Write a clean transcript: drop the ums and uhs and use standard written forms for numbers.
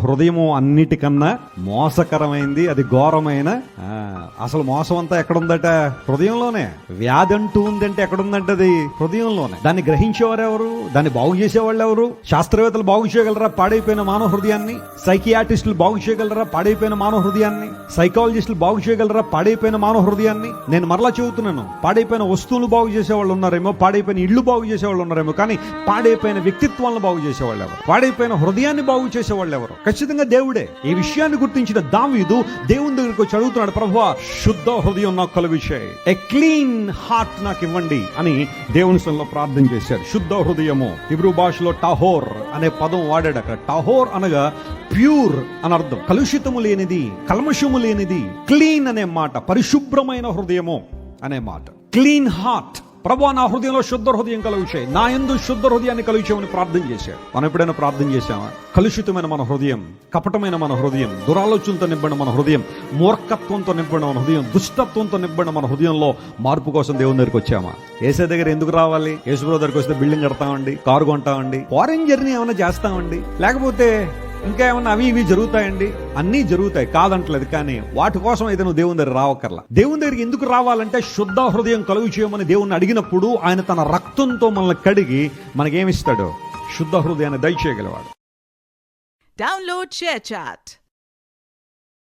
హృదయము అన్నిటికన్నా మోసకరమైంది, అది ఘోరమైన. అసలు మోసం అంతా ఎక్కడుందట? హృదయంలోనే. వ్యాధి అంటూ ఉందంటే ఎక్కడుందంటే అది హృదయంలోనే. దాన్ని గ్రహించేవారు ఎవరు? దాన్ని బాగు చేసేవాళ్ళు ఎవరు? శాస్త్రవేత్తలు బాగు చేయగలరా పాడైపోయిన మానవ హృదయాన్ని? సైకియాట్రిస్టులు బాగు చేయగలరా పాడైపోయిన మానవ హృదయాన్ని? సైకాలజిస్టులు బాగు చేయగలరా పాడైపోయిన మానవ హృదయాన్ని? నేను మరలా చెబుతున్నాను, పాడైపోయిన వస్తువులు బాగు చేసేవాళ్ళు ఉన్నారేమో, పాడైపోయిన ఇళ్ళు బాగు చేసేవాళ్ళు ఉన్నారేమో, కానీ పాడైపోయిన వ్యక్తిత్వాలను బాగు చేసేవాళ్ళు ఎవరు? పాడైపోయిన హృదయాన్ని బాగు చేసేవాళ్ళు ఎవరు? ఖచ్చితంగా దేవుడే. ఈ విషయాన్ని గుర్తించిన దావీదు దేవుని దగ్గరికి వచ్చి అడుగుతున్నాడు, ప్రభువా శుద్ధ హృదయం నాకు కలుగజేయి, ఏ క్లీన్ హార్ట్ నాకు ఇవ్వండి అని దేవుని సన్నిధిలో ప్రార్థన చేశాడు. శుద్ధ హృదయము హిబ్రూ భాషలో టహోర్ అనే పదం వాడాడు. అక్కడ టహోర్ అనగా ప్యూర్ అని అర్థం. కలుషితము లేనిది, కల్మషము లేనిది. క్లీన్ అనే మాట పరిశుభ్రమైన హృదయము అనే మాట. Clean heart. ప్రభువా నా హృదయంలో శుద్ధ హృదయం కలుగుచేయి, నా యందు శుద్ధ హృదయాన్ని కలుగుచేయమని ప్రార్థన చేశాడు. మనం ఎప్పుడైనా ప్రార్థన చేశామా? కలుషితమైన మన హృదయం, కపటమైన మన హృదయం, దురాలోచనతో నింపడిన మన హృదయం, మూర్ఖత్వంతో నింపడిన మన హృదయం, దుష్టత్వంతో నింపడిన మన హృదయంలో మార్పు కోసం దేవుని దగ్గరికి వచ్చామా? యేసే దగ్గర ఎందుకు రావాలి? యేసుప్రభువు దగ్గరికి వస్తే బిల్డింగ్ కడతామండి, కారు కొంటామండి, ఫారెన్ జర్నీ ఏమైనా చేస్తామండి, లేకపోతే ఇంకా ఏమన్నా అవి ఇవి జరుగుతాయండి. అన్నీ జరుగుతాయి, కాదంటలేదు. కానీ వాటి కోసం అయితే నువ్వు దేవుని దగ్గర రావక్కర్లా. దేవుని దగ్గరికి ఎందుకు రావాలంటే శుద్ధ హృదయం కలుగు చేయమని దేవుణ్ణి అడిగినప్పుడు ఆయన తన రక్తంతో మనల్ని కడిగి మనకేమిస్తాడు? శుద్ధ హృదయాన్ని దయచేయగలవాడు. Download ShareChat.